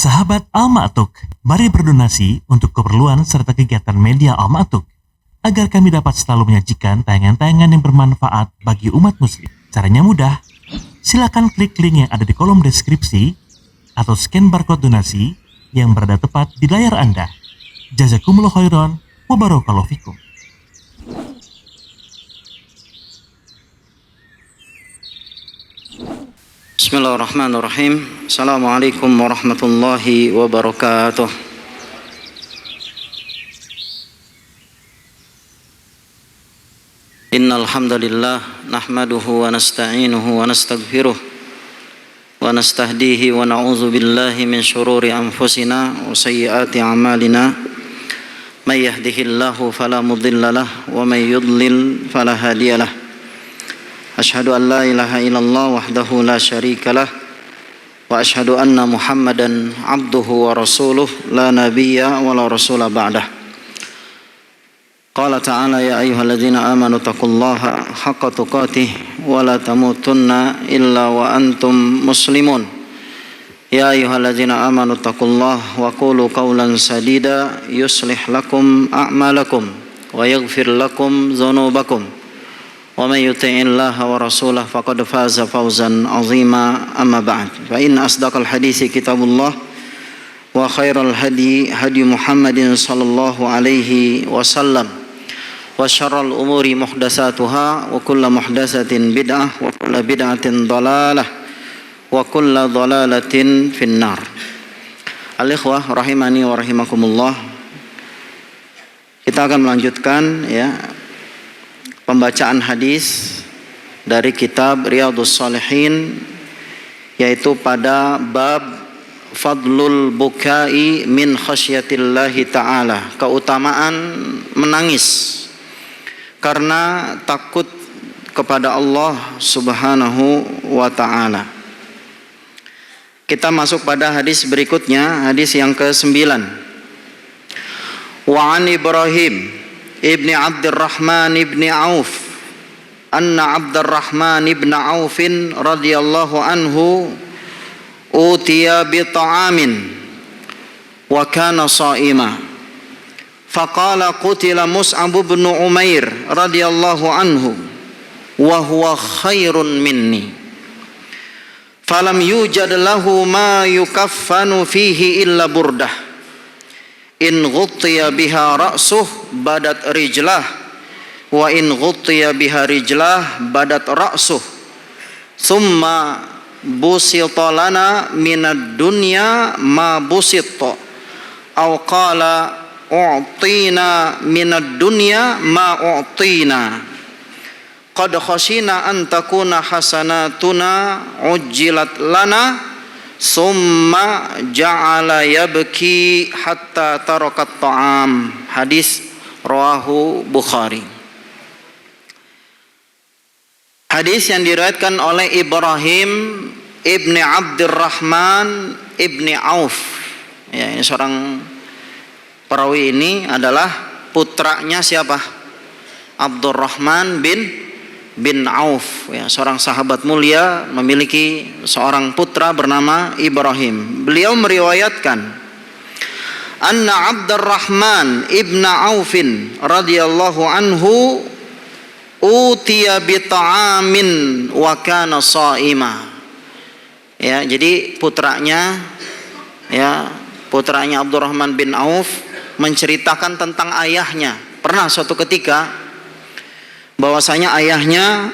Sahabat Al-Ma'tuk, mari berdonasi untuk keperluan serta kegiatan media Al-Ma'tuk agar kami dapat selalu menyajikan tayangan-tayangan yang bermanfaat bagi umat muslim. Caranya mudah, silakan klik link yang ada di kolom deskripsi atau scan barcode donasi yang berada tepat di layar Anda. Jazakumullah khairan wa barakallahu fikum. Bismillahirrahmanirrahim. Assalamualaikum warahmatullahi wabarakatuh. Innal hamdalillah nahmaduhu wa nasta'inuhu wa nastaghfiruh wa nastahdihi wa na'udzu billahi min shururi anfusina wa sayyiati a'malina. May yahdihillahu fala mudhillalah wa may yudlil fala hadiyalah. Asyhadu an la ilaha illallah wahdahu la syarikalah wa asyhadu anna Muhammadan abduhu wa rasuluh la nabiyya wa la rasula ba'dah. Qala ta'ala ya ayyuhalladzina amanu taqullaha haqqa tuqatih wa la tamutunna illa wa antum muslimun. Ya ayyuhalladzina amanu taqullaha wa qulu qawlan sadida yuslih lakum a'malakum wa yaghfir lakum dzunubakum. Wa may yuti'illaha wa rasulahu faqad faza fawzan 'azima amma ba'd. Fa inna asdaqal haditsi kitabullah wa khairal hadi hadi Muhammadin sallallahu alaihi wasallam wa syarral umuri muhdatsatuha wa kullu muhdatsatin bid'ah wa kullu bid'atin dhalalah wa kullu dhalalatin finnar. Al-ikhwah rahimani wa rahimakumullah. Kita akan melanjutkan pembacaan hadis dari kitab Riyadhus Shalihin, yaitu pada bab fadlul bukai min khasyatillahi ta'ala, keutamaan menangis karena takut kepada Allah subhanahu wa ta'ala. Kita masuk pada hadis berikutnya, hadis yang ke-9. Wa an Ibrahim ibni Abdurrahman ibni Auf anna Abdurrahman ibn Auf radhiyallahu anhu utiya bi ta'amin wa kana sha'ima faqala qutila Mus'ab ibn Umair radhiyallahu anhu wa huwa khairun minni falam yujad lahu ma yukaffanu fihi illa burdah in ghuttiya biha ra'suh badat rijlah wa in ghuttiya biha rijlah badat ra'suh thumma busita lana minad dunya ma busita aw qala u'tina minad dunya ma u'tina qad khashina an takuna hasanatuna ujjilat lana summa ja'ala yabki hatta tarakat ta'am. Hadis rawahu Bukhari. Hadis yang diriwayatkan oleh Ibrahim ibni Abdurrahman ibni Auf. Ya, ini seorang perawi ini adalah putranya siapa? Abdurrahman bin Auf, ya, seorang sahabat mulia, memiliki seorang putra bernama Ibrahim. Beliau meriwayatkan anna Abdurrahman ibn Aufin radhiyallahu anhu utiya bi ta'amin wa kana sha'ima. Ya, jadi putranya Abdurrahman bin Auf menceritakan tentang ayahnya. Pernah suatu ketika bahwasanya ayahnya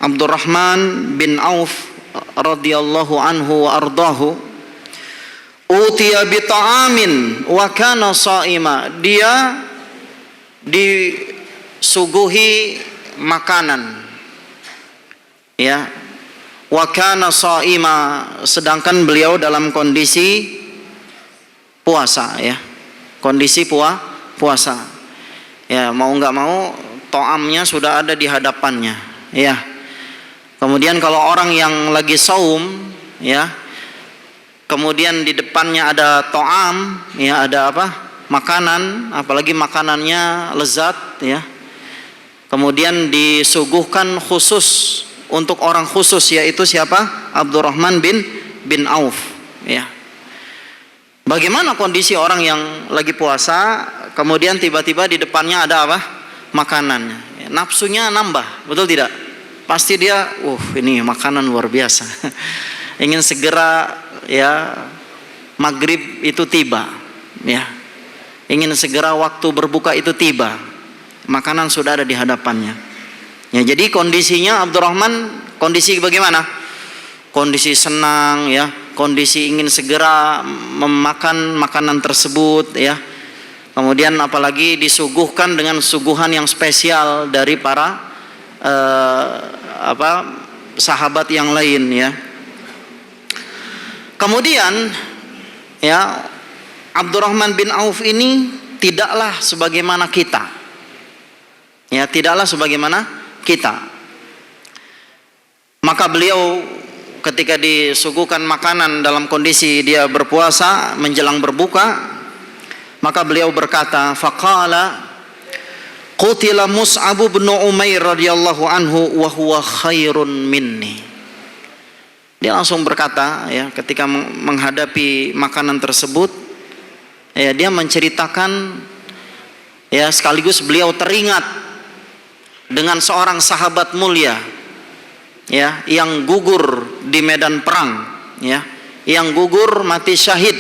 Abdurrahman bin Auf radhiyallahu anhu wa ardahu utiya bi ta'amin wa kana sha'ima. Dia disuguhi makanan, ya, wa kana sha'ima, sedangkan beliau dalam kondisi puasa, ya, kondisi puasa. Ya, mau nggak mau to'amnya sudah ada di hadapannya, ya. Kemudian kalau orang yang lagi saum, ya, kemudian di depannya ada to'am, ya, ada makanan, apalagi makanannya lezat, ya, kemudian disuguhkan khusus untuk orang khusus, yaitu siapa? Abdurrahman bin Auf, ya. Bagaimana kondisi orang yang lagi puasa, kemudian tiba-tiba di depannya ada apa? Makanan. Nafsunya nambah, betul tidak? Pasti dia, ini makanan luar biasa. Ingin segera ya maghrib itu tiba, ya. Ingin segera waktu berbuka itu tiba. Makanan sudah ada di hadapannya. Ya, jadi kondisinya Abdurrahman kondisi bagaimana? Kondisi senang, ya. Kondisi ingin segera memakan makanan tersebut, ya. Kemudian apalagi disuguhkan dengan suguhan yang spesial dari para sahabat yang lain, ya. Kemudian ya Abdurrahman bin Auf ini tidaklah sebagaimana kita. Ya, tidaklah sebagaimana kita. Maka beliau ketika disuguhkan makanan dalam kondisi dia berpuasa menjelang berbuka, maka beliau berkata, faqala qutila Mus'ab bin Umair radhiyallahu anhu wa huwa khairun minni. Dia langsung berkata, ya, ketika menghadapi makanan tersebut, ya, dia menceritakan, ya, sekaligus beliau teringat dengan seorang sahabat mulia, ya, yang gugur di medan perang, ya, yang gugur mati syahid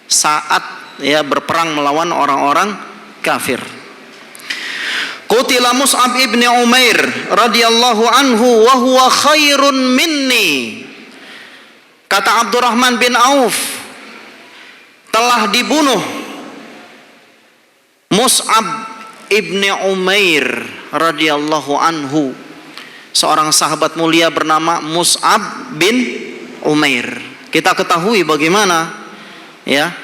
saat ya berperang melawan orang-orang kafir. Qutila Mus'ab ibn Umair radhiyallahu anhu wa huwa khairun minni. Kata Abdurrahman bin Auf, telah dibunuh Mus'ab ibn Umair radhiyallahu anhu, seorang sahabat mulia bernama Mus'ab bin Umair. Kita ketahui bagaimana, ya,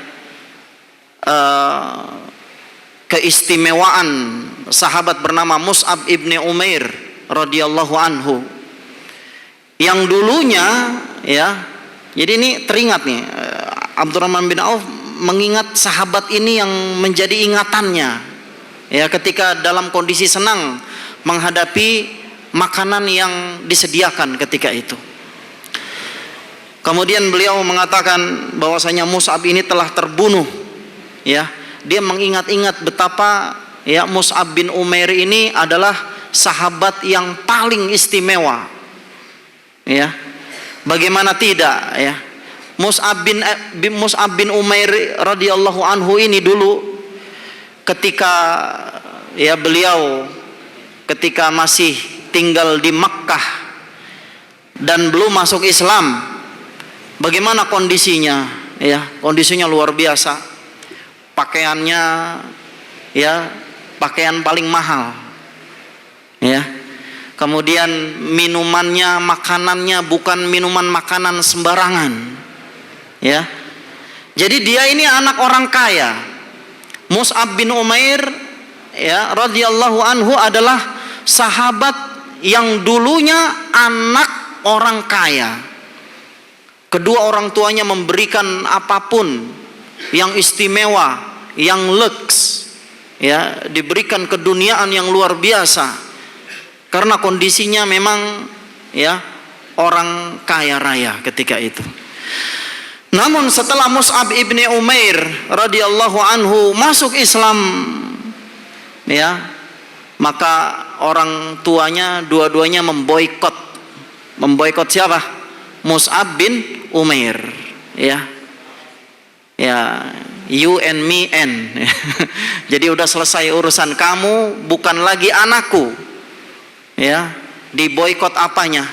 keistimewaan sahabat bernama Mus'ab ibn Umair radhiyallahu anhu, yang dulunya, ya, jadi ini teringat nih, Abdurrahman bin Auf mengingat sahabat ini yang menjadi ingatannya, ya, ketika dalam kondisi senang menghadapi makanan yang disediakan ketika itu. Kemudian beliau mengatakan bahwasanya Mus'ab ini telah terbunuh, ya. Dia mengingat-ingat betapa, ya, Mus'ab bin Umair ini adalah sahabat yang paling istimewa, ya. Bagaimana tidak, ya. Mus'ab bin Umair radhiyallahu anhu ini dulu ketika, ya, beliau ketika masih tinggal di Makkah dan belum masuk Islam, bagaimana kondisinya, ya, kondisinya luar biasa. Pakaiannya, ya, pakaian paling mahal, ya. Kemudian minumannya, makanannya bukan minuman makanan sembarangan, ya. Jadi dia ini anak orang kaya. Mus'ab bin Umair, ya, radhiyallahu anhu adalah sahabat yang dulunya anak orang kaya. Kedua orang tuanya memberikan apapun yang istimewa, yang lux, ya, diberikan keduniaan yang luar biasa karena kondisinya memang, ya, orang kaya raya ketika itu. Namun setelah Mus'ab ibni Umair radhiyallahu anhu masuk Islam, ya, maka orang tuanya dua-duanya memboikot siapa? Mus'ab bin Umair, ya. Ya, you and me and. Jadi udah selesai urusan kamu, bukan lagi anakku. Ya, diboikot apanya?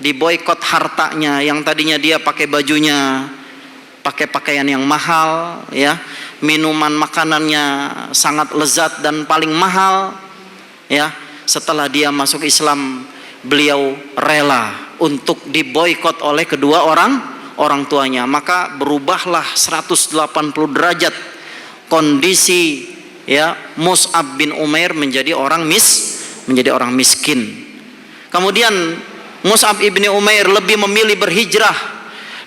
Diboikot hartanya, yang tadinya dia pakai bajunya, pakai pakaian yang mahal, ya, minuman makanannya sangat lezat dan paling mahal, ya. Setelah dia masuk Islam, beliau rela untuk diboikot oleh kedua orang tuanya. Maka berubahlah 180 derajat kondisi, ya, Mus'ab bin Umair menjadi orang miskin. Kemudian Mus'ab ibni Umair lebih memilih berhijrah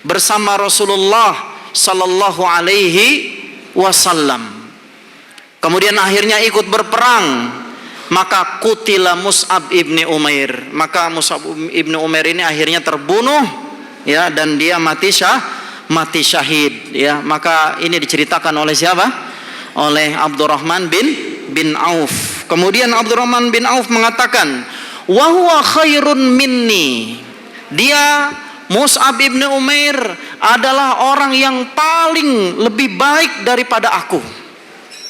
bersama Rasulullah sallallahu alaihi wasallam. Kemudian akhirnya ikut berperang. Maka qutila Mus'ab ibni Umair. Maka Mus'ab ibni Umair ini akhirnya terbunuh, ya, dan dia mati mati syahid, ya. Maka ini diceritakan oleh siapa? Oleh Abdurrahman bin Auf. Kemudian Abdurrahman bin Auf mengatakan, wa huwa khairun minni. Dia Mus'ab bin Umair adalah orang yang paling lebih baik daripada aku.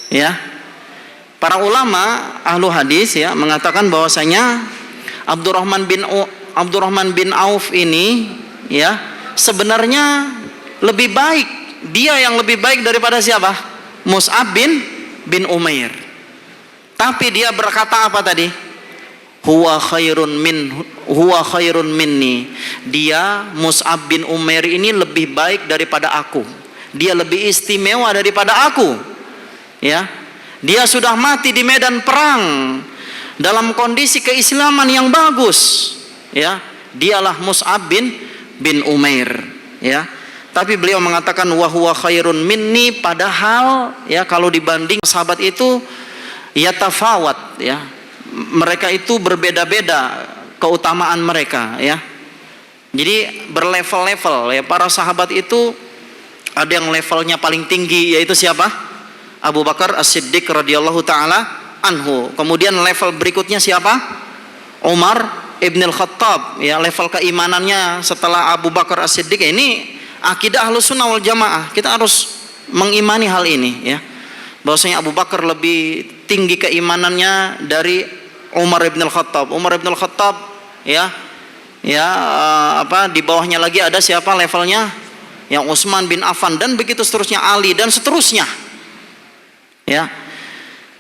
Ya. Para ulama ahlu hadis ya mengatakan bahwasanya Abdurrahman bin Auf ini ya sebenarnya lebih baik. Dia yang lebih baik daripada siapa? Mus'ab bin Umair. Tapi dia berkata apa tadi? Huwa khairun minni. Dia Mus'ab bin Umair ini lebih baik daripada aku. Dia lebih istimewa daripada aku. Ya. Dia sudah mati di medan perang dalam kondisi keislaman yang bagus. Ya. Dialah Mus'ab bin Umair, ya. Tapi beliau mengatakan wa huwa khairun minni, padahal ya kalau dibanding sahabat itu yatafawat, ya. Mereka itu berbeda-beda keutamaan mereka, ya. Jadi berlevel-level, ya. Para sahabat itu ada yang levelnya paling tinggi, yaitu siapa? Abu Bakar As-Siddiq radhiyallahu taala anhu. Kemudian level berikutnya siapa? Umar Ibn Al-Khattab, ya. Level keimanannya setelah Abu Bakar As-Siddiq, ini akidah Ahlussunnah wal Jamaah. Kita harus mengimani hal ini, ya. Bahwasanya Abu Bakar lebih tinggi keimanannya dari Umar Ibn Al-Khattab. Umar Ibn Al-Khattab, ya. Di bawahnya lagi ada siapa levelnya? Yang Utsman bin Affan, dan begitu seterusnya, Ali dan seterusnya. Ya.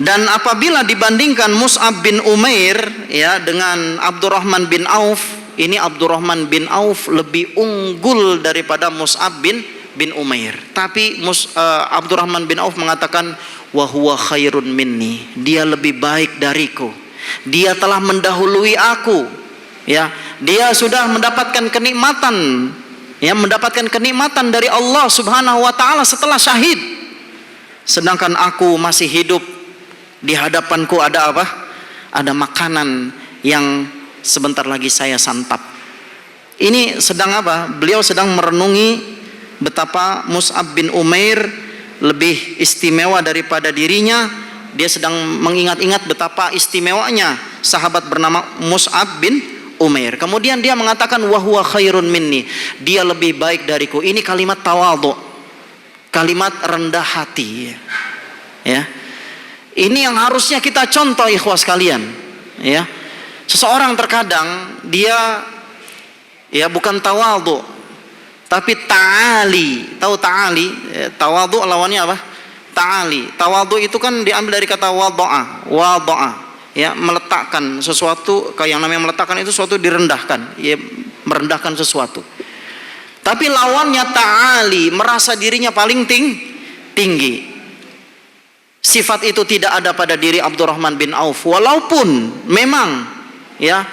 Dan apabila dibandingkan Mus'ab bin Umair ya dengan Abdurrahman bin Auf, ini Abdurrahman bin Auf lebih unggul daripada Mus'ab bin Umair. Tapi Abdurrahman bin Auf mengatakan wa huwa khairun minni. Dia lebih baik dariku. Dia telah mendahului aku. Ya, dia sudah mendapatkan kenikmatan, ya, mendapatkan kenikmatan dari Allah Subhanahu wa taala setelah syahid. Sedangkan aku masih hidup, di hadapanku ada apa? Ada makanan yang sebentar lagi saya santap. Ini sedang apa? Beliau sedang merenungi betapa Mus'ab bin Umair lebih istimewa daripada dirinya. Dia sedang mengingat-ingat betapa istimewanya sahabat bernama Mus'ab bin Umair. Kemudian dia mengatakan wa huwa khairun minni. Dia lebih baik dariku. Ini kalimat tawadhu. Kalimat rendah hati, ya. Ini yang harusnya kita contoh ikhwas sekalian, ya. Seseorang terkadang dia ya bukan tawadhu tapi ta'ali. Tahu ta'ali? Tawadhu lawannya apa? Ta'ali. Tawadhu itu kan diambil dari kata wadha'a, ya, meletakkan sesuatu. Kayak yang namanya meletakkan itu sesuatu direndahkan, ya, merendahkan sesuatu. Tapi lawannya ta'ali, merasa dirinya paling tinggi. Sifat itu tidak ada pada diri Abdurrahman bin Auf. Walaupun memang ya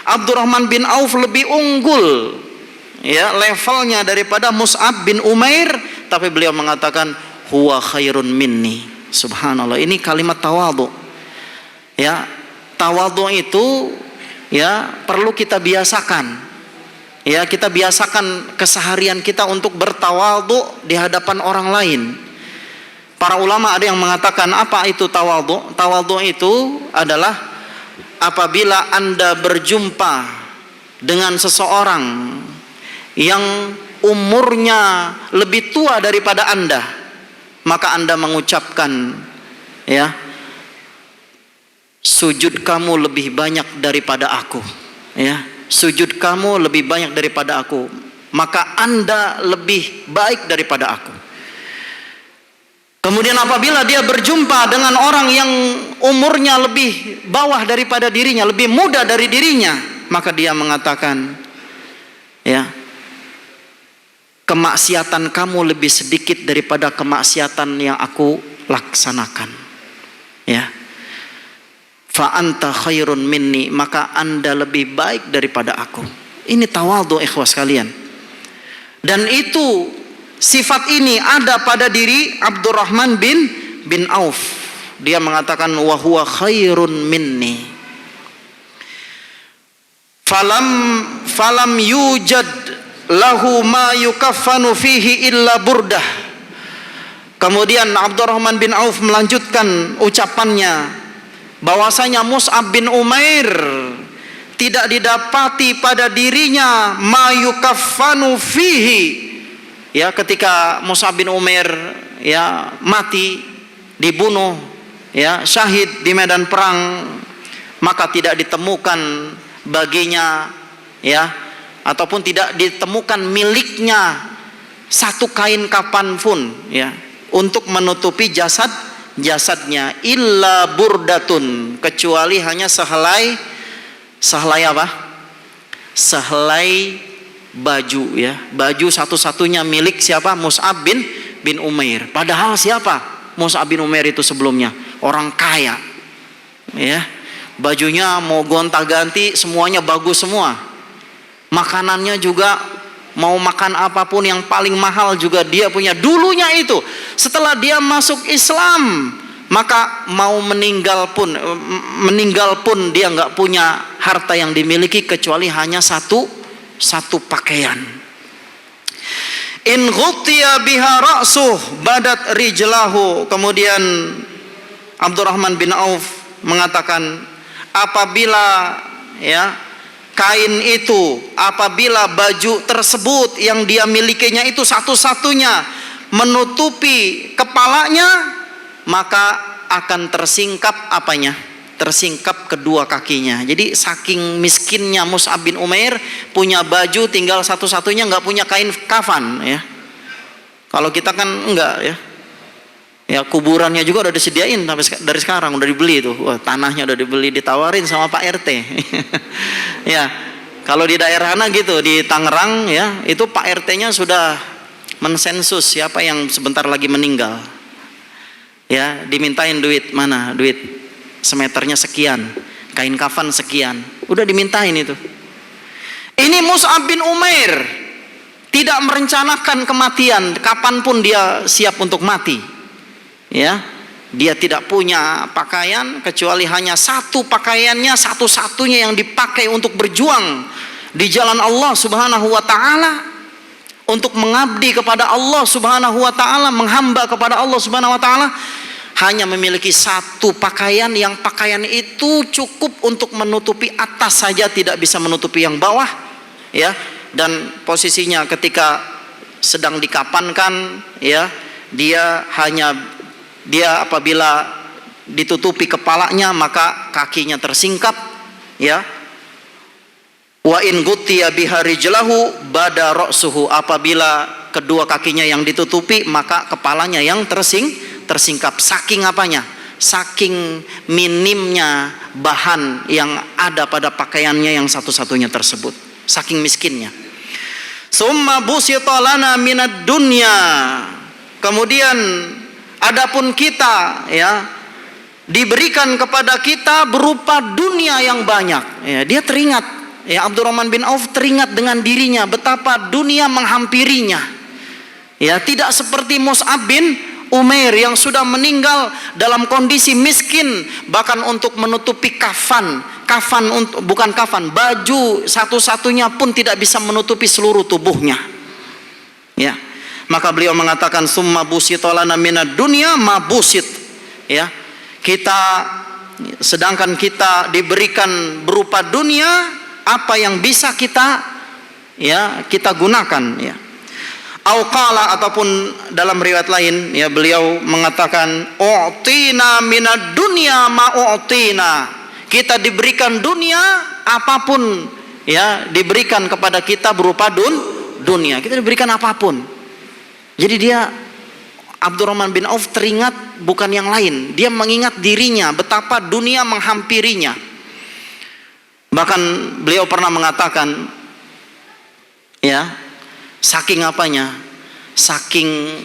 Abdurrahman bin Auf lebih unggul ya levelnya daripada Mus'ab bin Umair, tapi beliau mengatakan huwa khairun minni. Subhanallah, ini kalimat tawadhu. Ya, tawadhu itu ya perlu kita biasakan. Ya, kita biasakan keseharian kita untuk bertawadhu di hadapan orang lain. Para ulama ada yang mengatakan apa itu tawadhu? Tawadhu itu adalah apabila Anda berjumpa dengan seseorang yang umurnya lebih tua daripada Anda, maka Anda mengucapkan ya, sujud kamu lebih banyak daripada aku, ya. Sujud kamu lebih banyak daripada aku, maka Anda lebih baik daripada aku. Kemudian apabila dia berjumpa dengan orang yang umurnya lebih bawah daripada dirinya, lebih muda dari dirinya, maka dia mengatakan ya, kemaksiatan kamu lebih sedikit daripada kemaksiatan yang aku laksanakan, ya. Fa anta khairun minni, maka Anda lebih baik daripada aku. Ini tawadhu ikhwas kalian. Dan itu sifat ini ada pada diri Abdurrahman bin Auf. Dia mengatakan wa huwa khairun minni. Falam yujad lahu ma yukaffanu fihi illa burdah. Kemudian Abdurrahman bin Auf melanjutkan ucapannya bahwasanya Mus'ab bin Umair tidak didapati pada dirinya ma yukaffanu fihi. Ya, ketika Mus'ab bin Umair ya mati, dibunuh, ya syahid di medan perang, maka tidak ditemukan baginya ya ataupun tidak ditemukan miliknya satu kain kafan pun ya untuk menutupi jasadnya illa burdatun, kecuali hanya sehelai apa? Sehelai baju ya, baju satu-satunya milik siapa? Mus'ab bin Umair. Padahal siapa Mus'ab bin Umair itu sebelumnya? Orang kaya ya, bajunya mau gonta-ganti semuanya bagus semua, makanannya juga mau makan apapun yang paling mahal juga dia punya dulunya itu. Setelah dia masuk Islam, maka mau meninggal pun dia nggak punya harta yang dimiliki kecuali hanya satu pakaian. In ghutiya biha ra'suh badat rijlahu. Kemudian Abdurrahman bin Auf mengatakan, apabila ya kain itu, apabila baju tersebut yang dia milikinya itu satu-satunya menutupi kepalanya, maka akan tersingkap apanya? Tersingkap kedua kakinya. Jadi saking miskinnya Mus'ab bin Umair, punya baju tinggal satu-satunya, nggak punya kain kafan ya. Kalau kita kan enggak ya. Ya kuburannya juga udah disediain dari sekarang, udah dibeli tuh. Wah, tanahnya udah dibeli, ditawarin sama Pak RT. Ya, kalau di daerah mana gitu, di Tangerang ya, itu Pak RT-nya sudah mensensus siapa yang sebentar lagi meninggal. Ya, dimintain duit, mana duit semeternya sekian, kain kafan sekian, udah dimintain itu. Ini Mus'ab bin Umair tidak merencanakan kematian, kapanpun dia siap untuk mati. Ya, dia tidak punya pakaian kecuali hanya satu pakaiannya, satu-satunya yang dipakai untuk berjuang di jalan Allah Subhanahu wa taala, untuk mengabdi kepada Allah Subhanahu wa taala, menghamba kepada Allah Subhanahu wa taala. Hanya memiliki satu pakaian, yang pakaian itu cukup untuk menutupi atas saja, tidak bisa menutupi yang bawah ya. Dan posisinya ketika sedang dikapankan ya, dia apabila ditutupi kepalanya maka kakinya tersingkap ya. Wa in gutiya biha rijlahu bada ra'suhu, apabila kedua kakinya yang ditutupi maka kepalanya yang tersingkap. Saking apanya? Saking minimnya bahan yang ada pada pakaiannya yang satu-satunya tersebut, saking miskinnya. Summa busita lana minad dunya. Kemudian adapun kita ya, diberikan kepada kita berupa dunia yang banyak ya. Dia teringat ya, Abdurrahman bin Auf teringat dengan dirinya betapa dunia menghampirinya ya. Tidak seperti Mus'ab bin Umair yang sudah meninggal dalam kondisi miskin, bahkan untuk menutupi baju satu-satunya pun tidak bisa menutupi seluruh tubuhnya ya. Maka beliau mengatakan summa busita lana minad dunya ma busit ya. Sedangkan kita diberikan berupa dunia, apa yang bisa kita gunakan ya. Auqala, ataupun dalam riwayat lain ya, beliau mengatakan u'tina minad dunya ma u'tina. Kita diberikan dunia, apapun ya diberikan kepada kita berupa dunia. Kita diberikan apapun. Jadi dia, Abdurrahman bin Auf teringat bukan yang lain, dia mengingat dirinya betapa dunia menghampirinya. Bahkan beliau pernah mengatakan ya, saking apanya? Saking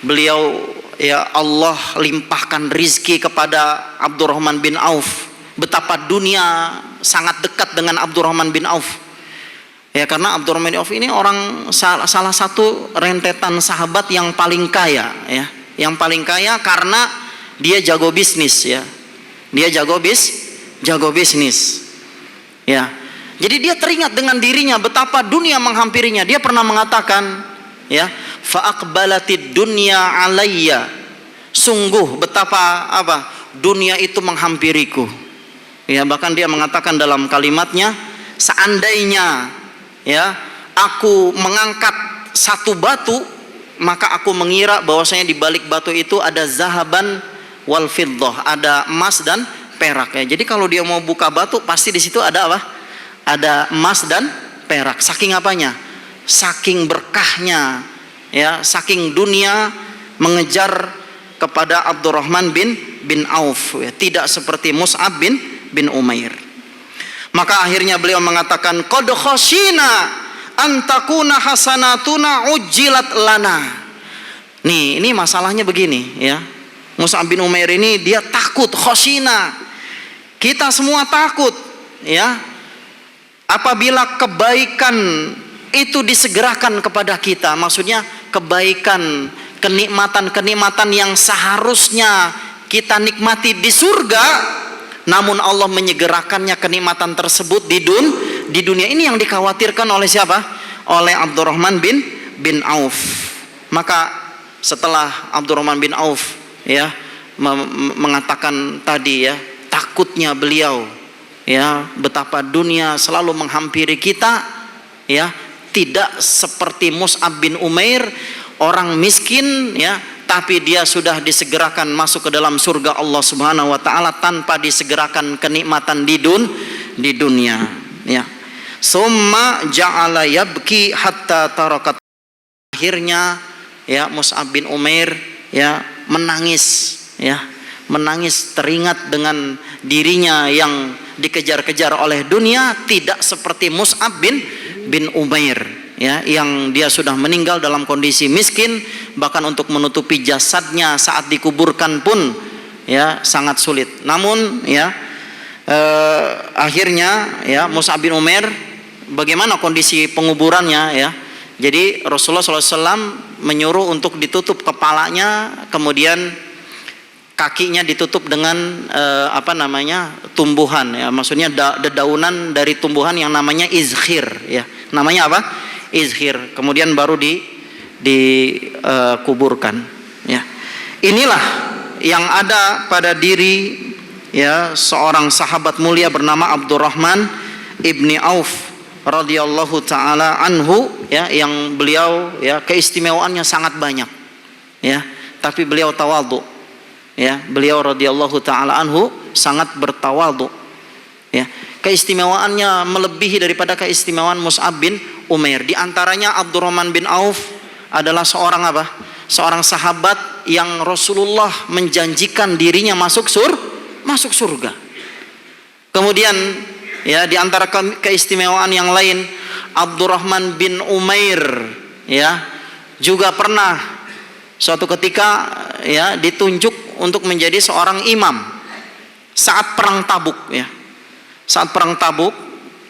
beliau ya, Allah limpahkan rizki kepada Abdurrahman bin Auf, betapa dunia sangat dekat dengan Abdurrahman bin Auf ya. Karena Abdurrahman bin Auf ini orang salah satu rentetan sahabat yang paling kaya ya, yang paling kaya karena dia jago bisnis ya. Dia jago bisnis ya. Jadi dia teringat dengan dirinya betapa dunia menghampirinya. Dia pernah mengatakan, ya, fa aqbalatid dunya alayya. Sungguh betapa dunia itu menghampiriku. Ya, bahkan dia mengatakan dalam kalimatnya, seandainya ya aku mengangkat satu batu, maka aku mengira bahwasanya di balik batu itu ada zahaban wal fiddah, ada emas dan perak ya. Jadi kalau dia mau buka batu pasti di situ ada apa? Ada emas dan perak. Saking apanya? Saking berkahnya ya, saking dunia mengejar kepada Abdurrahman bin Auf ya. Tidak seperti Mus'ab bin Umair. Maka akhirnya beliau mengatakan, qad khashina an takuna hasanatuna ujjilat lana. Nih, ini masalahnya begini ya. Mus'ab bin Umair ini dia takut, khashina. Kita semua takut ya. Apabila kebaikan itu disegerakan kepada kita, maksudnya kebaikan, kenikmatan-kenikmatan yang seharusnya kita nikmati di surga, namun Allah menyegerakannya kenikmatan tersebut di dunia. Ini yang dikhawatirkan oleh siapa? Oleh Abdurrahman bin Auf. Maka setelah Abdurrahman bin Auf ya mengatakan tadi ya, takutnya beliau ya betapa dunia selalu menghampiri kita ya, tidak seperti Mus'ab bin Umair, orang miskin ya, tapi dia sudah disegerakan masuk ke dalam surga Allah Subhanahu wa taala tanpa disegerakan kenikmatan di dunia ya. Summa ja'ala yabki hatta tarakat. Akhirnya ya Mus'ab bin Umair ya menangis ya, menangis teringat dengan dirinya yang dikejar-kejar oleh dunia, tidak seperti Mus'ab bin Umair ya, yang dia sudah meninggal dalam kondisi miskin, bahkan untuk menutupi jasadnya saat dikuburkan pun ya sangat sulit. Namun ya akhirnya ya Mus'ab bin Umair, bagaimana kondisi penguburannya ya, jadi Rasulullah SAW menyuruh untuk ditutup kepalanya, kemudian kakinya ditutup dengan tumbuhan ya, maksudnya dedaunan dari tumbuhan yang namanya izhir ya, namanya apa? Izhir. Kemudian baru dikuburkan ya. Inilah yang ada pada diri ya seorang sahabat mulia bernama Abdurrahman ibni Auf radhiyallahu taala anhu ya, yang beliau ya keistimewaannya sangat banyak ya, tapi beliau tawadhu ya, beliau radhiyallahu taala anhu sangat bertawadhu ya. Keistimewaannya melebihi daripada keistimewaan Mus'ab bin Umair. Di antaranya Abdurrahman bin Auf adalah seorang apa? Seorang sahabat yang Rasulullah menjanjikan dirinya masuk surga. Kemudian ya di antara keistimewaan yang lain, Abdurrahman bin Umair ya juga pernah suatu ketika ya ditunjuk untuk menjadi seorang imam saat perang Tabuk ya. Saat perang Tabuk,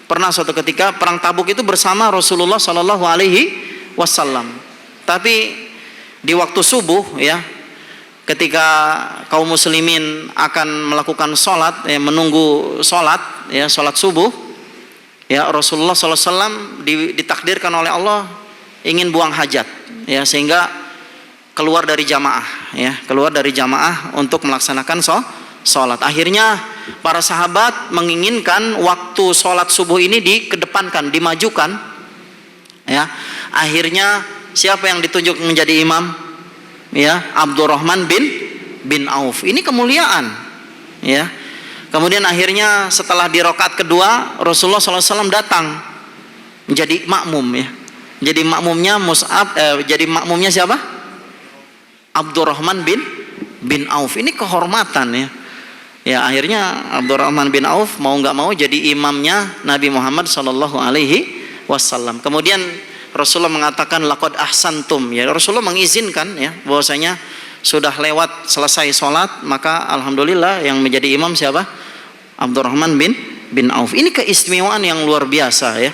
pernah suatu ketika perang Tabuk itu bersama Rasulullah Shallallahu Alaihi Wasallam. Tapi di waktu subuh ya, ketika kaum muslimin akan melakukan sholat ya, menunggu sholat ya, sholat subuh ya, Rasulullah Shallallahu Alaihi Wasallam ditakdirkan oleh Allah ingin buang hajat ya, sehingga keluar dari jamaah ya, keluar dari jamaah untuk melaksanakan sholat. Akhirnya para sahabat menginginkan waktu sholat subuh ini dikedepankan, dimajukan ya. Akhirnya siapa yang ditunjuk menjadi imam ya? Abdurrahman bin Auf. Ini kemuliaan ya. Kemudian akhirnya setelah di rakaat kedua Rasulullah SAW datang menjadi makmum ya. Jadi makmumnya jadi makmumnya siapa? Abdurrahman bin Auf. Ini kehormatan ya. Ya akhirnya Abdurrahman bin Auf mau nggak mau jadi imamnya Nabi Muhammad Sallallahu Alaihi Wasallam. Kemudian Rasulullah mengatakan laqad ahsantum ya. Rasulullah mengizinkan ya bahwasanya sudah lewat selesai sholat, maka alhamdulillah yang menjadi imam siapa? Abdurrahman bin Auf. Ini keistimewaan yang luar biasa ya.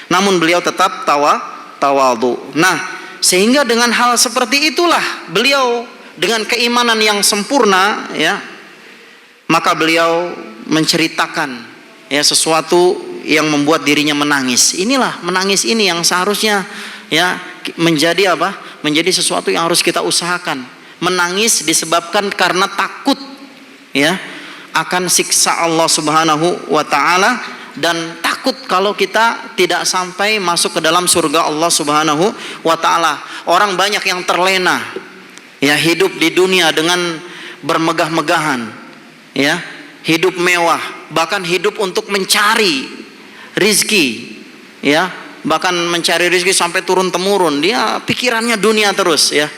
Namun beliau tetap tawadhu. Nah, sehingga dengan hal seperti itulah beliau dengan keimanan yang sempurna ya, maka beliau menceritakan ya sesuatu yang membuat dirinya menangis. Inilah menangis ini yang seharusnya ya menjadi apa? Menjadi sesuatu yang harus kita usahakan. Menangis disebabkan karena takut ya akan siksa Allah Subhanahu wa taala, dan takut kalau kita tidak sampai masuk ke dalam surga Allah Subhanahu wa taala. Orang banyak yang terlena ya hidup di dunia dengan bermegah-megahan ya, hidup mewah, bahkan hidup untuk mencari rizki ya, bahkan mencari rizki sampai turun temurun. Dia pikirannya dunia terus ya,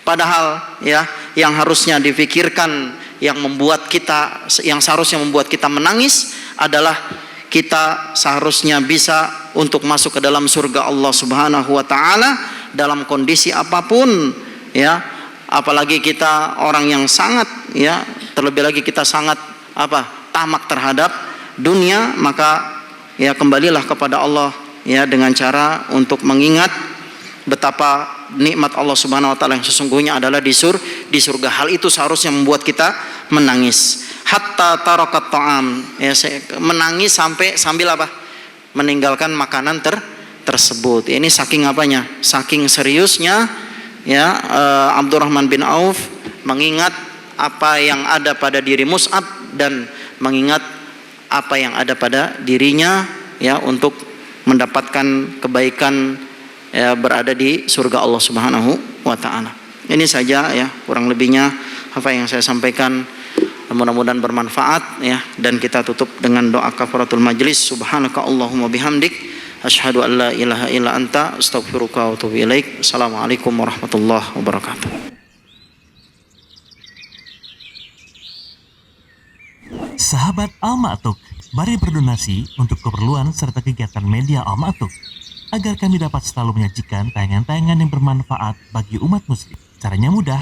padahal ya yang harusnya difikirkan, yang membuat kita, yang seharusnya membuat kita menangis adalah kita seharusnya bisa untuk masuk ke dalam surga Allah Subhanahu wa taala dalam kondisi apapun ya. Apalagi kita orang yang sangat ya, terlebih lagi kita sangat tamak terhadap dunia, maka ya kembalilah kepada Allah ya dengan cara untuk mengingat betapa nikmat Allah Subhanahu wa taala yang sesungguhnya adalah di surga. Hal itu seharusnya membuat kita menangis. Hatta tarakat ta'am ya, menangis sambil meninggalkan makanan tersebut. Ini saking apanya? Saking seriusnya ya Abdurrahman bin Auf mengingat apa yang ada pada diri Mus'ab dan mengingat apa yang ada pada dirinya ya untuk mendapatkan kebaikan ya, berada di surga Allah Subhanahu wa taala. Ini saja ya kurang lebihnya apa yang saya sampaikan, mudah-mudahan bermanfaat ya, dan kita tutup dengan doa kafaratul majlis. Subhanaka Allahumma bihamdik asyhadu an la ilaha illa anta astaghfiruka wa atubu ilaik. Assalamualaikum warahmatullahi wabarakatuh. Sahabat Al-Ma'tuk, mari berdonasi untuk keperluan serta kegiatan media Al-Ma'tuk agar kami dapat selalu menyajikan tayangan-tayangan yang bermanfaat bagi umat muslim. Caranya mudah,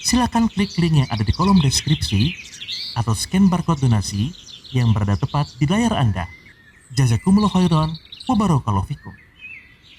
silakan klik link yang ada di kolom deskripsi atau scan barcode donasi yang berada tepat di layar Anda. Jazakumullah khairan wa barakallahu fikum.